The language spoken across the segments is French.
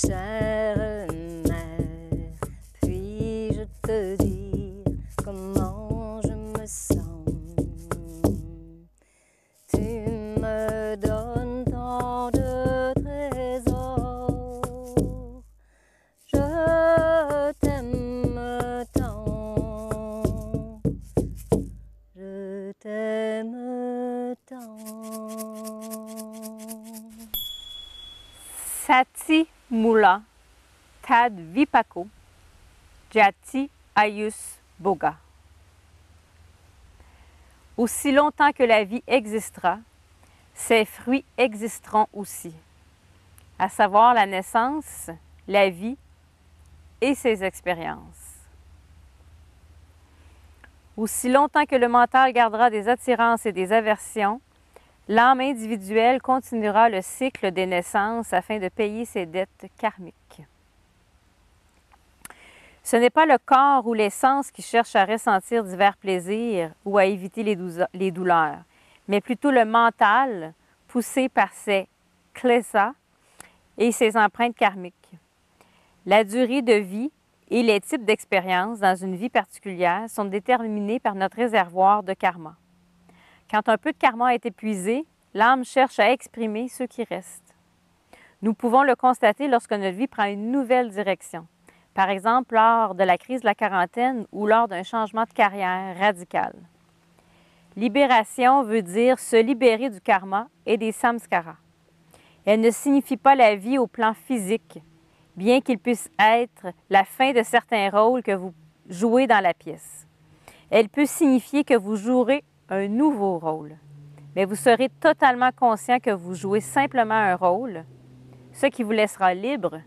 Chère mère, puis-je te dire comment je me sens? Tu me donnes tant de trésors, je t'aime tant, je t'aime tant. Sati Mula Tad Vipako Jati Ayus Boga. Aussi longtemps que la vie existera, ses fruits existeront aussi, à savoir la naissance, la vie et ses expériences. Aussi longtemps que le mental gardera des attirances et des aversions, l'âme individuelle continuera le cycle des naissances afin de payer ses dettes karmiques. Ce n'est pas le corps ou les sens qui cherchent à ressentir divers plaisirs ou à éviter les douleurs, mais plutôt le mental poussé par ses klesas et ses empreintes karmiques. La durée de vie et les types d'expériences dans une vie particulière sont déterminés par notre réservoir de karma. Quand un peu de karma est épuisé, l'âme cherche à exprimer ce qui reste. Nous pouvons le constater lorsque notre vie prend une nouvelle direction. Par exemple, lors de la crise de la quarantaine ou lors d'un changement de carrière radical. Libération veut dire se libérer du karma et des samskaras. Elle ne signifie pas la vie au plan physique, bien qu'il puisse être la fin de certains rôles que vous jouez dans la pièce. Elle peut signifier que vous jouerez un nouveau rôle, mais vous serez totalement conscient que vous jouez simplement un rôle, ce qui vous laissera libre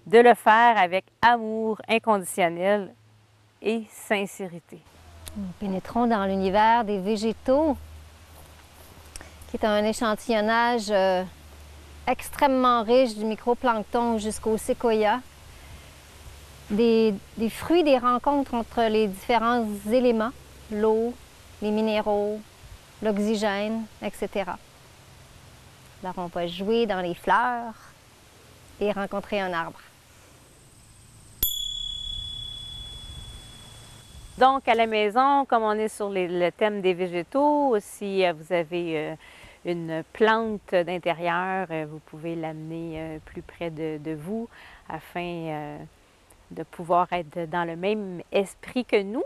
de le faire avec amour inconditionnel et sincérité. Nous pénétrons dans l'univers des végétaux, qui est un échantillonnage extrêmement riche du microplancton jusqu'au séquoia, des fruits des rencontres entre les différents éléments, l'eau, les minéraux, l'oxygène, etc. Alors on va jouer dans les fleurs et rencontrer un arbre. Donc, à la maison, comme on est sur le thème des végétaux, si vous avez une plante d'intérieur, vous pouvez l'amener plus près de vous afin de pouvoir être dans le même esprit que nous.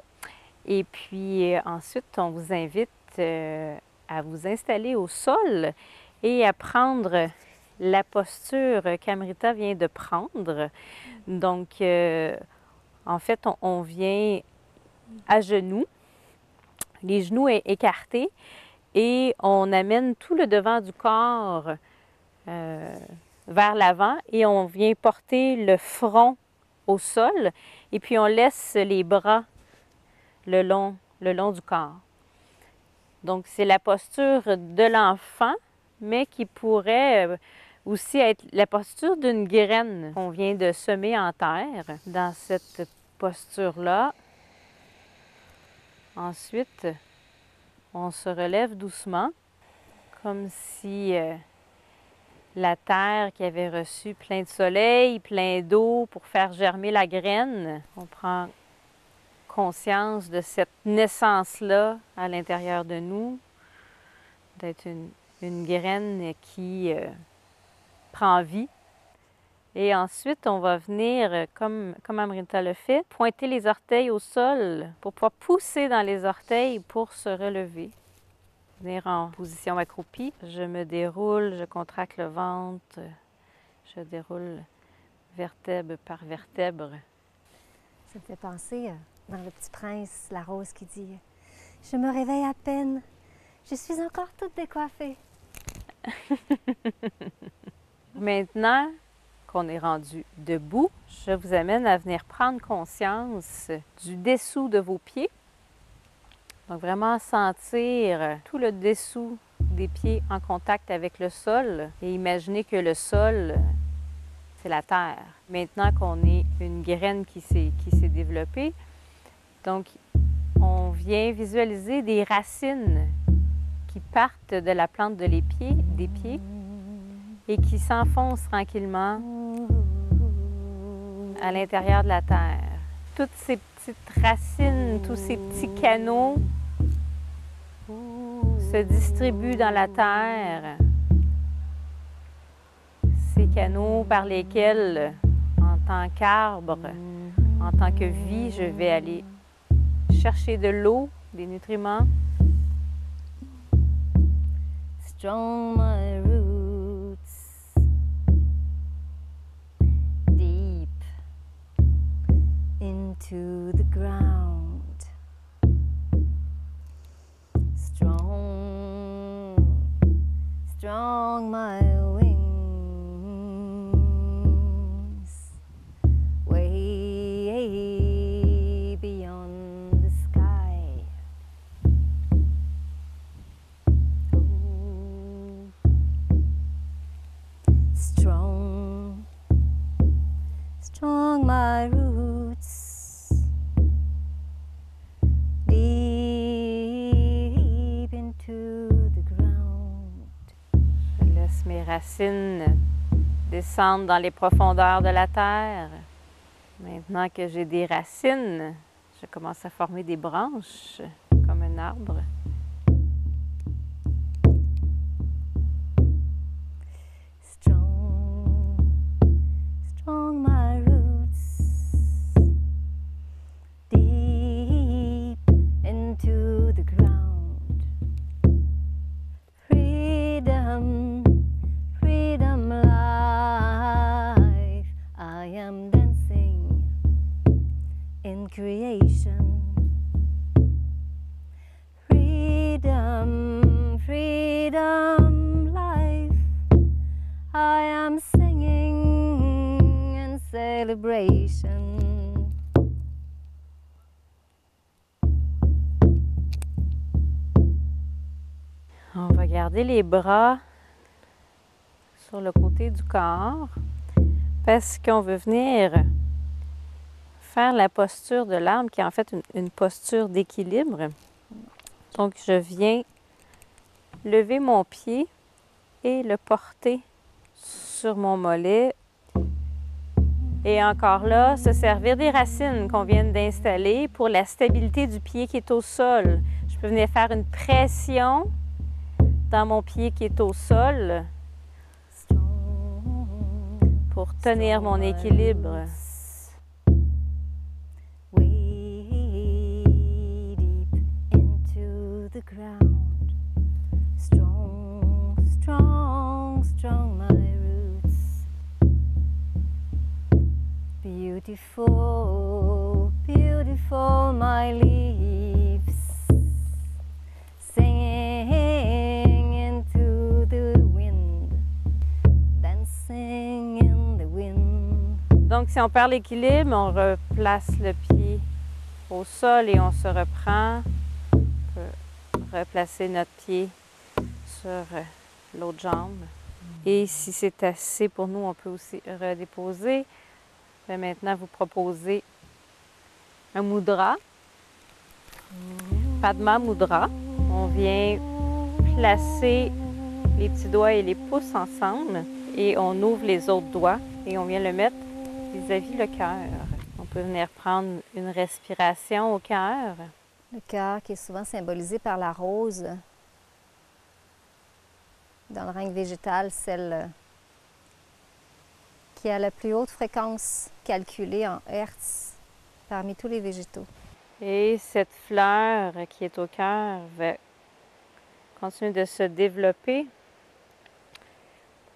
Et puis ensuite, on vous invite à vous installer au sol et à prendre la posture qu'Amrita vient de prendre. Donc, en fait, on vient à genoux, les genoux écartés, et on amène tout le devant du corps vers l'avant et on vient porter le front au sol et puis on laisse les bras le long du corps. Donc, c'est la posture de l'enfant, mais qui pourrait aussi être la posture d'une graine qu'on vient de semer en terre. Dans cette posture-là, ensuite, on se relève doucement, comme si la terre qui avait reçu plein de soleil, plein d'eau pour faire germer la graine, on prend conscience de cette naissance-là à l'intérieur de nous, d'être une graine qui prend vie. Et ensuite, on va venir, comme Amrita le fait, pointer les orteils au sol pour pouvoir pousser dans les orteils pour se relever. Venir en position accroupie. Je me déroule, je contracte le ventre, je déroule vertèbre par vertèbre. Ça me fait penser dans Le Petit Prince, la rose qui dit « Je me réveille à peine, je suis encore toute décoiffée. » Maintenant qu'on est rendu debout, je vous amène à venir prendre conscience du dessous de vos pieds. Donc vraiment sentir tout le dessous des pieds en contact avec le sol et imaginer que le sol, c'est la terre. Maintenant qu'on est une graine qui s'est développée, donc on vient visualiser des racines qui partent de la plante des pieds et qui s'enfoncent tranquillement à l'intérieur de la terre. Toutes ces petites racines, tous ces petits canaux se distribuent dans la terre. Ces canaux par lesquels, en tant qu'arbre, en tant que vie, je vais aller chercher de l'eau, des nutriments. Strong my roots, deep into the ground. Strong, strong my wings, way beyond the sky. Oh, strong, strong my roots, deep into the ground. Je laisse mes racines descendre dans les profondeurs de la terre. Maintenant que j'ai des racines, je commence à former des branches comme un arbre. Strong, strong my roots, deep into the ground. Freedom, freedom life, I am dancing in creation. Freedom, freedom life, I am singing in celebration. On va garder les bras sur le côté du corps parce qu'on veut venir faire la posture de l'arbre qui est en fait une posture d'équilibre. Donc, je viens lever mon pied et le porter sur mon mollet. Et encore là, se servir des racines qu'on vient d'installer pour la stabilité du pied qui est au sol. Je peux venir faire une pression dans mon pied qui est au sol pour tenir mon équilibre. Way deep into the ground. Strong, strong, strong my roots. Beautiful, beautiful my leaves. Singing into the wind, dancing in the wind. Donc, si on perd l'équilibre, on replace le pied au sol et on se reprend. On peut replacer notre pied sur l'autre jambe. Et si c'est assez pour nous, on peut aussi redéposer. Je vais maintenant vous proposer un mudra, Padma Mudra. On vient placer les petits doigts et les pouces ensemble et on ouvre les autres doigts et on vient le mettre vis-à-vis le cœur. On peut venir prendre une respiration au cœur. Le cœur qui est souvent symbolisé par la rose. Dans le règne végétal, celle qui a la plus haute fréquence calculée en Hertz parmi tous les végétaux. Et cette fleur qui est au cœur va continuer de se développer.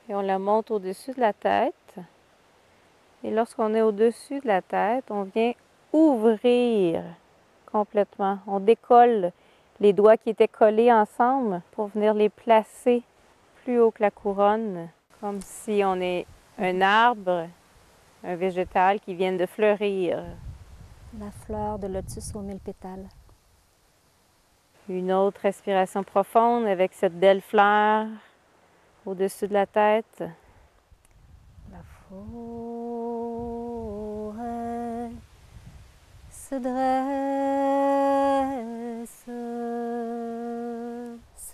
Et on la monte au-dessus de la tête. Et lorsqu'on est au-dessus de la tête, on vient ouvrir complètement. On décolle les doigts qui étaient collés ensemble pour venir les placer plus haut que la couronne, comme si on est un arbre, un végétal qui vient de fleurir. La fleur de lotus aux 1000 pétales. Une autre respiration profonde avec cette belle fleur au-dessus de la tête. La forêt se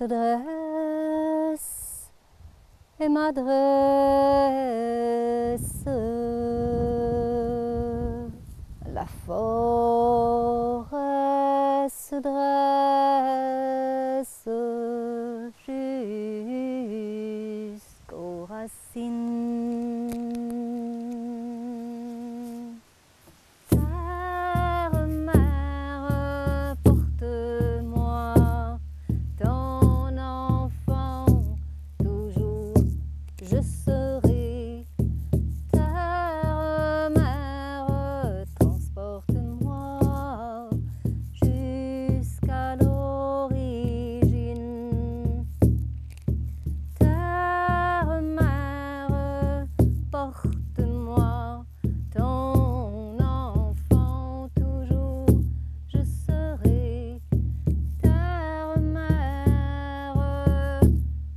dresse et m'adresse forêt se dresse jusqu'aux racines. Terre, mère, porte-moi ton enfant, toujours je serai. Terre, mère, transporte-moi jusqu'à l'origine. Terre, mère, porte-moi ton enfant, toujours je serai. Terre, mère,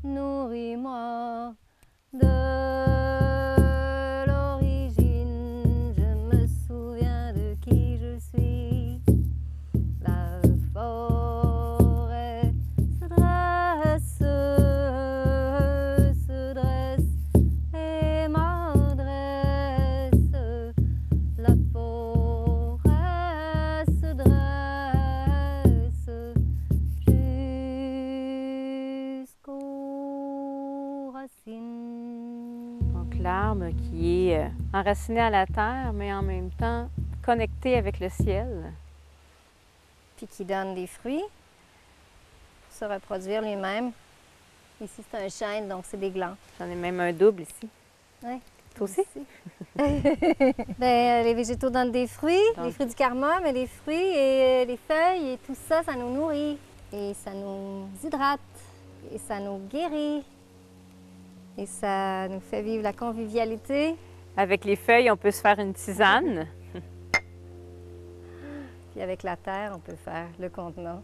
nourris-moi de l'origine. Je me souviens de qui je suis. La forêt se dresse et m'adresse. La forêt se dresse jusqu'aux racines. Donc l'arbre qui est enraciné à la terre, mais en même temps connecté avec le ciel. Puis qui donne des fruits pour se reproduire lui-même. Ici, c'est un chêne, donc c'est des glands. J'en ai même un double ici. Ouais. Toi aussi? Les végétaux donnent des fruits, les fruits du karma, mais les fruits et les feuilles et tout ça, ça nous nourrit. Et ça nous hydrate. Et ça nous guérit. Et ça nous fait vivre la convivialité. Avec les feuilles, on peut se faire une tisane. Puis avec la terre, on peut faire le contenant.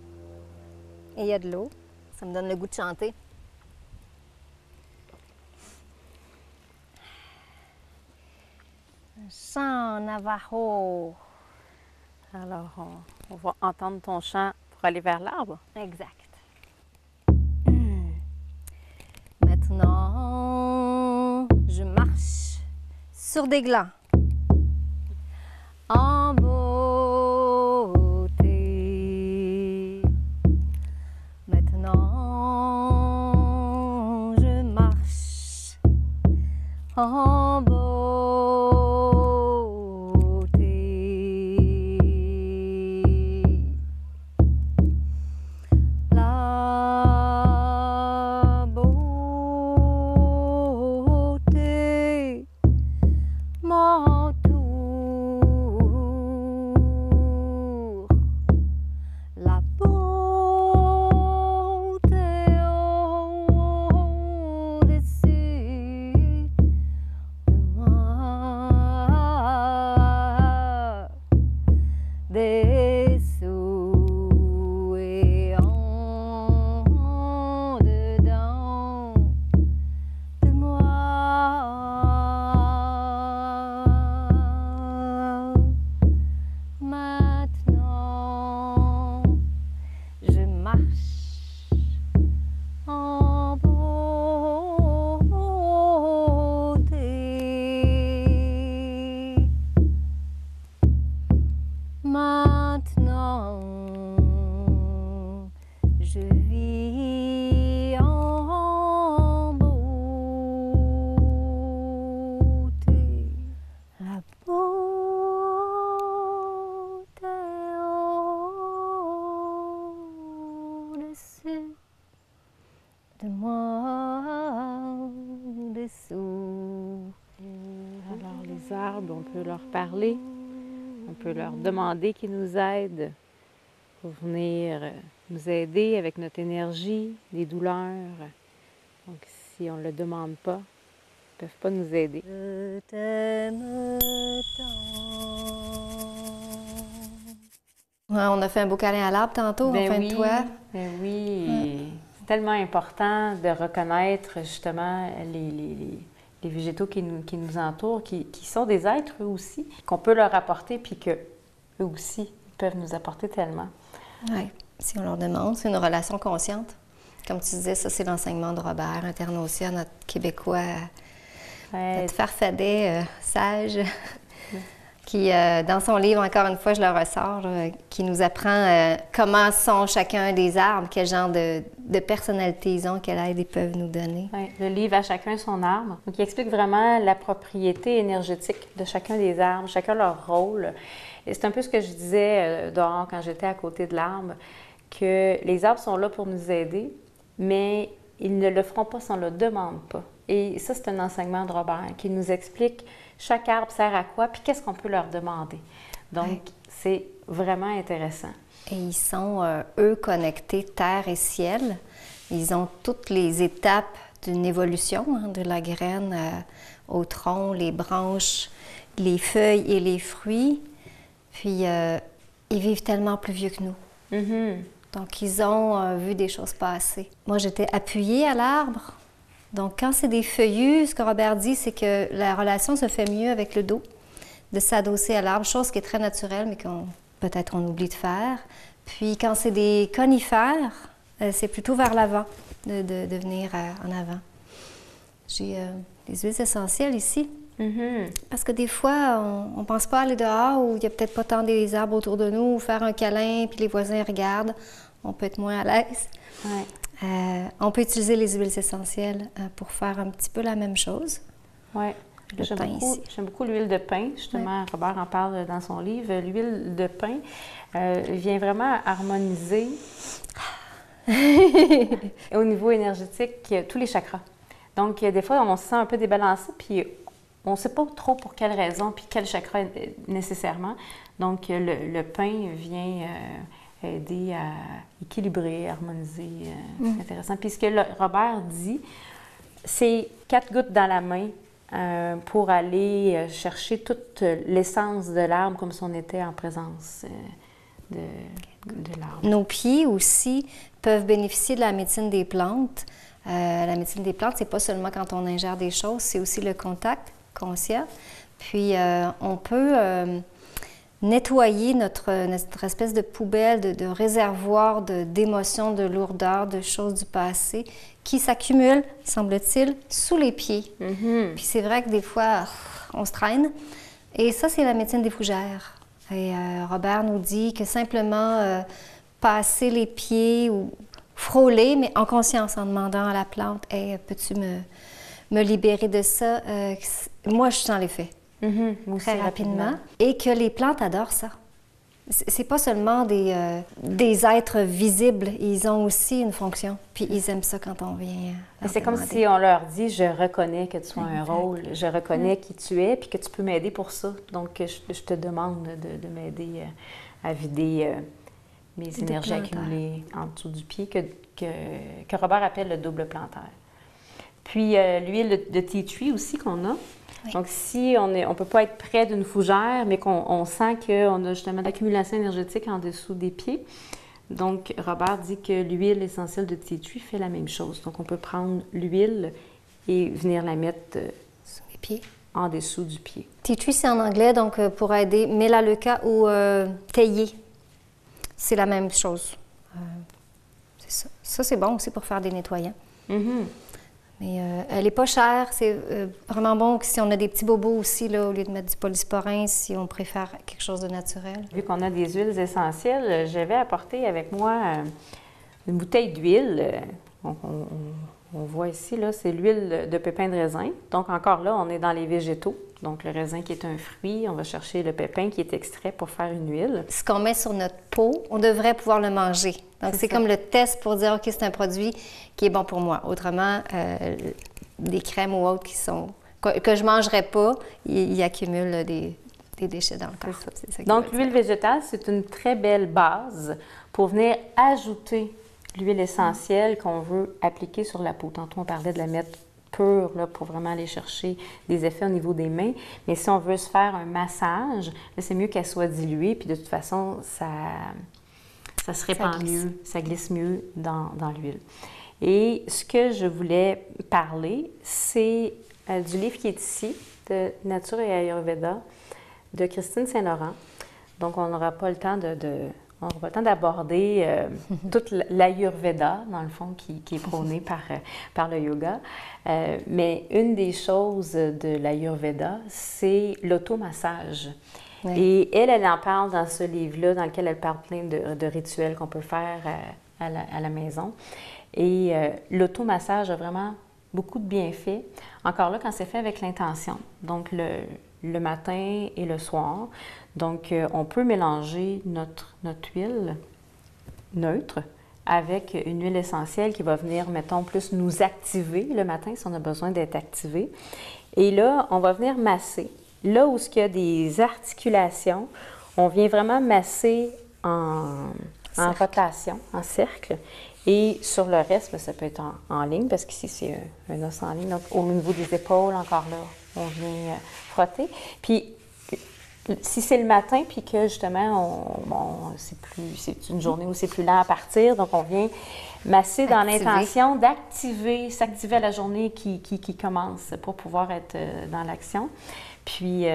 Et il y a de l'eau. Ça me donne le goût de chanter. Un chant navajo. Alors, on va entendre ton chant pour aller vers l'arbre. Exact. Maintenant, je marche sur des glands. En beauté. Maintenant, je marche en beauté. La beauté m'entoure. La beauté au-dessus de moi, dessous et en dedans de moi. Maintenant, je marche en beauté. Maintenant, je vis en beauté. La beauté au-dessus de moi, dessous. Alors, les arbres, on peut leur parler, on peut leur demander qu'ils nous aident pour venir nous aider avec notre énergie, les douleurs. Donc, si on ne le demande pas, ils ne peuvent pas nous aider. Je t'aime tant. Ouais, on a fait un beau câlin à l'arbre tantôt, en fin de toit. Ben oui, c'est tellement important de reconnaître justement les végétaux qui nous entourent, qui sont des êtres eux aussi, qu'on peut leur apporter, puis qu'eux aussi peuvent nous apporter tellement. Oui, si on leur demande, c'est une relation consciente. Comme tu disais, ça c'est l'enseignement de Robert, Internautia, notre Québécois, notre farfadet sage. qui, dans son livre, encore une fois, je le ressors, là, qui nous apprend comment sont chacun des arbres, quel genre de personnalité ils ont, quelle aide ils peuvent nous donner. Oui, le livre À chacun son arbre. Donc, il explique vraiment la propriété énergétique de chacun des arbres, chacun leur rôle. Et c'est un peu ce que je disais dehors quand j'étais à côté de l'arbre, que les arbres sont là pour nous aider, mais ils ne le feront pas si on ne le demande pas. Et ça, c'est un enseignement de Robert qui nous explique chaque arbre sert à quoi, puis qu'est-ce qu'on peut leur demander. Donc, c'est vraiment intéressant. Et ils sont, eux, connectés terre et ciel. Ils ont toutes les étapes d'une évolution, hein, de la graine au tronc, les branches, les feuilles et les fruits. Puis, ils vivent tellement plus vieux que nous. Mm-hmm. Donc, ils ont vu des choses passer. Moi, j'étais appuyée à l'arbre. Donc, quand c'est des feuillus, ce que Robert dit, c'est que la relation se fait mieux avec le dos, de s'adosser à l'arbre, chose qui est très naturelle, mais qu'on peut-être on oublie de faire. Puis, quand c'est des conifères, c'est plutôt vers l'avant, de venir en avant. J'ai des huiles essentielles ici. Mm-hmm. Parce que des fois, on ne pense pas aller dehors où il n'y a peut-être pas tant des arbres autour de nous, ou faire un câlin, puis les voisins regardent. On peut être moins à l'aise. Ouais. On peut utiliser les huiles essentielles pour faire un petit peu la même chose. Oui, J'aime beaucoup l'huile de pin. Justement, Robert en parle dans son livre. L'huile de pin vient vraiment harmoniser au niveau énergétique tous les chakras. Donc, des fois, on se sent un peu débalancé, puis on ne sait pas trop pour quelle raison, puis quel chakra nécessairement. Donc, le pain vient aider à équilibrer, harmoniser. C'est intéressant. Puis ce que Robert dit, c'est 4 gouttes dans la main pour aller chercher toute l'essence de l'arbre comme si on était en présence de l'arbre. Nos pieds aussi peuvent bénéficier de la médecine des plantes. La médecine des plantes, c'est pas seulement quand on ingère des choses, c'est aussi le contact conscient. Puis on peut nettoyer notre espèce de poubelle, de réservoir d'émotions, de lourdeur, de choses du passé qui s'accumulent, semble-t-il, sous les pieds. Mm-hmm. Puis c'est vrai que des fois, on se traîne. Et ça, c'est la médecine des fougères. Et Robert nous dit que simplement passer les pieds ou frôler, mais en conscience, en demandant à la plante « Hey, peux-tu me libérer de ça? » Moi, je sens l'effet. Mm-hmm. Très rapidement. Et que les plantes adorent ça. C'est pas seulement des êtres visibles, ils ont aussi une fonction. Puis ils aiment ça quand on vient. C'est comme si on leur dit, je reconnais que tu as un rôle, je reconnais qui tu es, puis que tu peux m'aider pour ça. Donc je te demande de m'aider à vider mes énergies accumulées en dessous du pied, que Robert appelle le double plantaire. Puis l'huile de tea tree aussi qu'on a. Oui. Donc, si on ne peut pas être près d'une fougère, mais qu'on sent qu'on a justement l'accumulation énergétique en dessous des pieds, donc Robert dit que l'huile essentielle de tea tree fait la même chose. Donc, on peut prendre l'huile et venir la mettre sous les pieds, en dessous du pied. Tea tree, c'est en anglais, donc pour aider Melaleuca ou théier. C'est la même chose. C'est ça. Ça, c'est bon aussi pour faire des nettoyants. Mm-hmm. Mais elle n'est pas chère. C'est vraiment bon si on a des petits bobos aussi, là, au lieu de mettre du polysporin, si on préfère quelque chose de naturel. Vu qu'on a des huiles essentielles, j'avais apporté avec moi une bouteille d'huile. On voit ici, là, c'est l'huile de pépin de raisin. Donc encore là, on est dans les végétaux. Donc le raisin qui est un fruit, on va chercher le pépin qui est extrait pour faire une huile. Ce qu'on met sur notre peau, on devrait pouvoir le manger. Donc c'est comme le test pour dire, OK, c'est un produit qui est bon pour moi. Autrement, des crèmes ou autres que je ne mangerais pas, ils accumulent des déchets dans le corps. C'est ça. Donc l'huile végétale, c'est une très belle base pour venir ajouter l'huile essentielle qu'on veut appliquer sur la peau. Tantôt, on parlait de la mettre pure là, pour vraiment aller chercher des effets au niveau des mains. Mais si on veut se faire un massage, c'est mieux qu'elle soit diluée. Puis de toute façon, ça se répand mieux, ça glisse mieux dans l'huile. Et ce que je voulais parler, c'est du livre qui est ici, de Nature et Ayurveda, de Christine Saint-Laurent. Donc, on n'aura pas le temps on n'aura pas le temps d'aborder toute l'Ayurveda, dans le fond, qui est prônée par le yoga. Mais une des choses de l'Ayurveda, c'est l'automassage. Ouais. Et elle en parle dans ce livre-là, dans lequel elle parle plein de rituels qu'on peut faire à la maison. Et l'automassage a vraiment beaucoup de bienfaits. Encore là, quand c'est fait avec l'intention, donc le matin et le soir. Donc, on peut mélanger notre huile neutre avec une huile essentielle qui va venir, mettons, plus nous activer le matin si on a besoin d'être activé. Et là, on va venir masser. Là où il y a des articulations, on vient vraiment masser en rotation, en cercle. Et sur le reste, ça peut être en ligne, parce qu'ici, c'est un os en ligne. Donc, au niveau des épaules, encore là, on vient frotter. Puis, si c'est le matin, puis que justement, c'est une journée où c'est plus lent à partir, donc on vient masser dans l'intention s'activer à la journée qui commence pour pouvoir être dans l'action. Puis,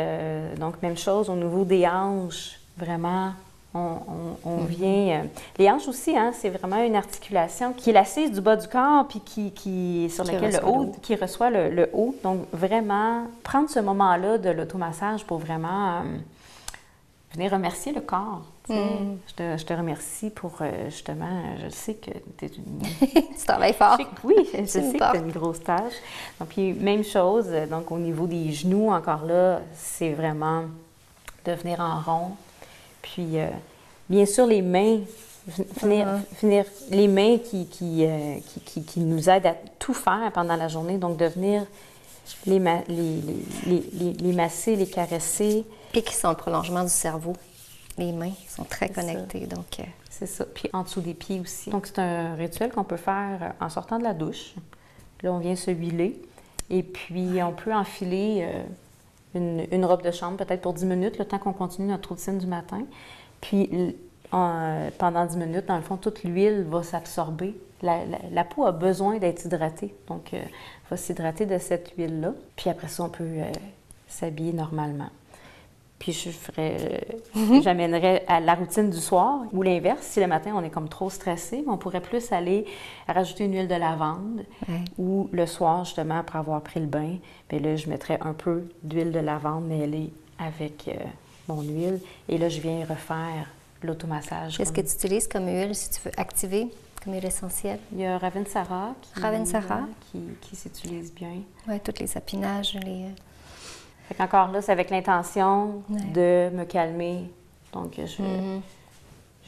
donc, même chose au niveau des hanches, vraiment, on vient... les hanches aussi, hein, c'est vraiment une articulation qui est l'assise du bas du corps, puis sur laquelle qui reçoit le haut. Donc, vraiment, prendre ce moment-là de l'automassage pour vraiment venir remercier le corps. Je te remercie pour, justement, je sais que tu es une... Tu travailles fort. Oui, je sais que tu as une grosse tâche. Donc, puis, même chose, donc au niveau des genoux, encore là, c'est vraiment de venir en rond. Puis, bien sûr, les mains, les mains qui nous aident à tout faire pendant la journée. Donc, de venir les masser, les caresser. Et qui sont le prolongement du cerveau. Les mains sont très connectées, donc... C'est ça. Puis en dessous des pieds aussi. Donc, c'est un rituel qu'on peut faire en sortant de la douche. Là, on vient se huiler. Et puis, on peut enfiler une robe de chambre, peut-être pour 10 minutes, le temps qu'on continue notre routine du matin. Puis, pendant 10 minutes, dans le fond, toute l'huile va s'absorber. La peau a besoin d'être hydratée. Donc, va s'hydrater de cette huile-là. Puis après ça, on peut s'habiller normalement. Puis j'amènerais à la routine du soir, ou l'inverse, si le matin on est comme trop stressé, on pourrait plus aller rajouter une huile de lavande, ou le soir, justement, après avoir pris le bain, bien là, je mettrais un peu d'huile de lavande mêlée avec mon huile, et là, je viens refaire l'automassage. Qu'est-ce que tu utilises comme huile, si tu veux activer, comme huile essentielle? Il y a Ravensara qui s'utilise bien. Oui, tous les sapinages, Fait qu'encore là, c'est avec l'intention de me calmer. Donc,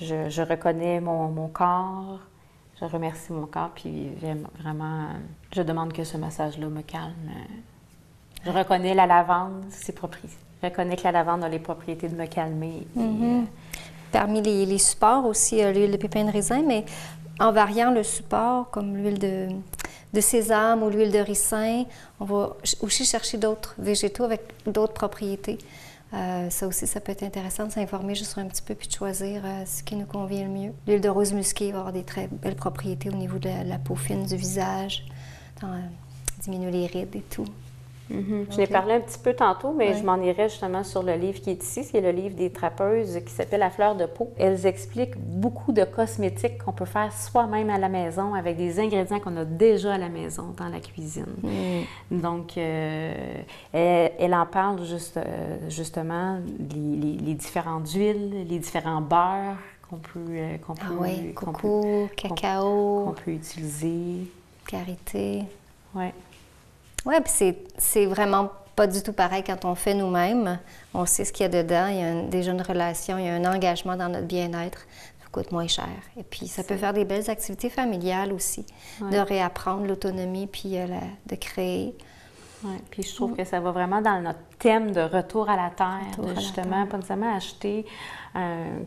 je reconnais mon corps, je remercie mon corps, puis vraiment, je demande que ce massage-là me calme. Je reconnais la lavande, je reconnais que la lavande a les propriétés de me calmer. Parmi les supports aussi, l'huile de pépins de raisin, mais en variant le support, comme l'huile de sésame ou l'huile de ricin, on va aussi chercher d'autres végétaux avec d'autres propriétés. Ça aussi, ça peut être intéressant de s'informer juste un petit peu puis de choisir ce qui nous convient le mieux. L'huile de rose musquée va avoir des très belles propriétés au niveau de la peau fine du visage, diminuer les rides et tout. Je l'ai parlé un petit peu tantôt, mais je m'en irais justement sur le livre qui est ici, c'est le livre des trappeuses qui s'appelle « La fleur de peau ». Elles expliquent beaucoup de cosmétiques qu'on peut faire soi-même à la maison avec des ingrédients qu'on a déjà à la maison dans la cuisine. Donc, elle en parle justement les différentes huiles, les différents beurres qu'on peut coco, cacao, qu'on peut utiliser. Karité. Oui. Oui, puis c'est vraiment pas du tout pareil quand on fait nous-mêmes. On sait ce qu'il y a dedans, il y a déjà une relation, il y a un engagement dans notre bien-être. Ça coûte moins cher. Et puis, ça peut faire des belles activités familiales aussi, de réapprendre l'autonomie puis de créer. Oui, puis je trouve que ça va vraiment dans notre thème de retour à la terre, justement, pas nécessairement acheter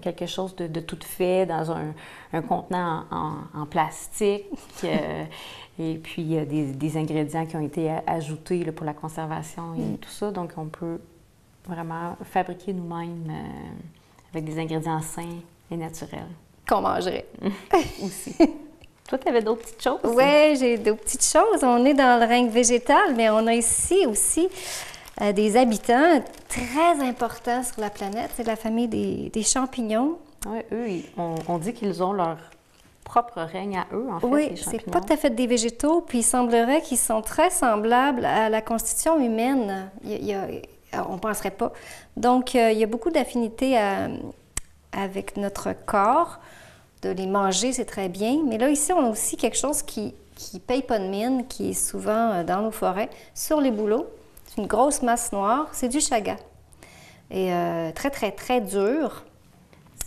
quelque chose de tout fait dans un contenant en plastique. Et puis, il y a des ingrédients qui ont été ajoutés là, pour la conservation et tout ça. Donc, on peut vraiment fabriquer nous-mêmes avec des ingrédients sains et naturels. Qu'on mangerait. Aussi. Toi, tu avais d'autres petites choses? Oui, j'ai d'autres petites choses. On est dans le règne végétal, mais on a ici aussi des habitants très importants sur la planète. C'est la famille des champignons. Oui, eux, on dit qu'ils ont leur propre règne à eux, en fait, oui, les champignons. c'est pas tout à fait des végétaux, puis il semblerait qu'ils sont très semblables à la constitution humaine. on ne penserait pas. Donc, il y a beaucoup d'affinités avec notre corps. De les manger, c'est très bien. Mais là, ici, on a aussi quelque chose qui paye pas de mine, qui est souvent dans nos forêts, sur les bouleaux. C'est une grosse masse noire. C'est du chaga. Et très, très, très dur.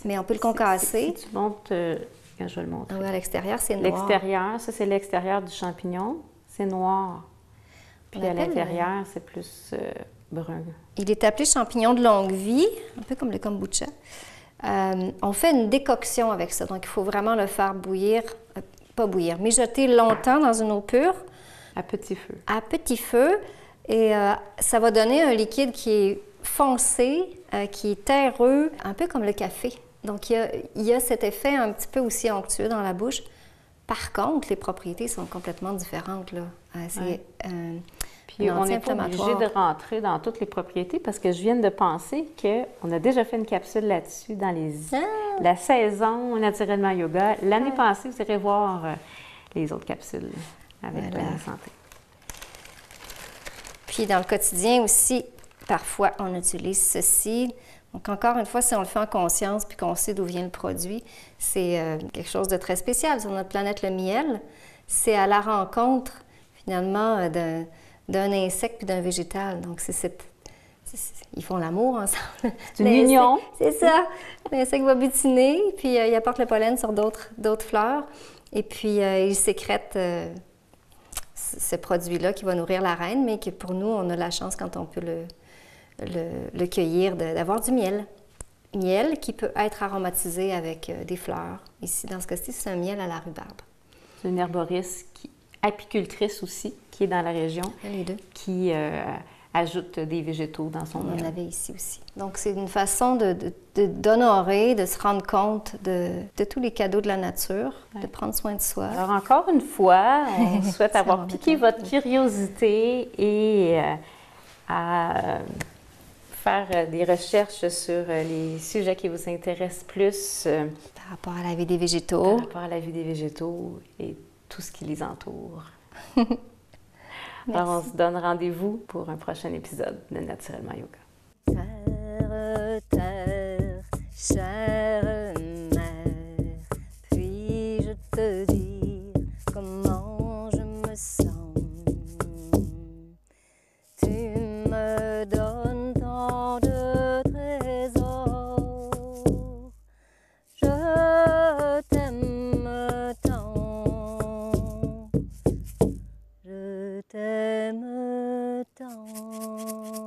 Mais on peut le concasser. Si tu montes, quand je vais le montrer. Oui, à l'extérieur, c'est noir. L'extérieur, ça, c'est l'extérieur du champignon. C'est noir. Puis à l'intérieur, c'est plus brun. Il est appelé champignon de longue vie, un peu comme le kombucha. On fait une décoction avec ça, donc il faut vraiment le faire bouillir, pas bouillir, mijoter longtemps dans une eau pure. À petit feu. À petit feu, et ça va donner un liquide qui est foncé, qui est terreux, un peu comme le café. Donc il y a cet effet un petit peu aussi onctueux dans la bouche. Par contre, les propriétés sont complètement différentes, là. Puis on n'est pas obligé de rentrer dans toutes les propriétés parce que je viens de penser qu'on a déjà fait une capsule là-dessus dans la saison Naturellement Yoga. L'année passée, vous irez voir les autres capsules avec la santé. Puis dans le quotidien aussi, parfois, on utilise ceci. Donc encore une fois, si on le fait en conscience puis qu'on sait d'où vient le produit, c'est quelque chose de très spécial. Sur notre planète, le miel, c'est à la rencontre, finalement, d'un insecte puis d'un végétal. Donc, ils font l'amour ensemble. C'est une union. C'est ça. L'insecte va butiner, puis il apporte le pollen sur d'autres fleurs. Et puis, il sécrète ce produit-là qui va nourrir la reine, mais que pour nous, on a la chance, quand on peut le cueillir, d'avoir du miel. Miel qui peut être aromatisé avec des fleurs. Ici, dans ce cas-ci, c'est un miel à la rhubarbe. C'est une herboriste apicultrice aussi, qui est dans la région, les deux, qui ajoute des végétaux dans son miel. On en avait ici aussi. Donc, c'est une façon d'honorer, de se rendre compte de tous les cadeaux de la nature, de prendre soin de soi. Alors, encore une fois, on souhaite avoir piqué votre curiosité et à faire des recherches sur les sujets qui vous intéressent plus. Par rapport à la vie des végétaux. Par rapport à la vie des végétaux et tout ce qui les entoure. Alors, on se donne rendez-vous pour un prochain épisode de Naturellement Yoga. Terre, terre, chère mère, puis-je te dire comment je me sens? Tu me donnes tant de trésors, je t'aime tant, je t'aime tant.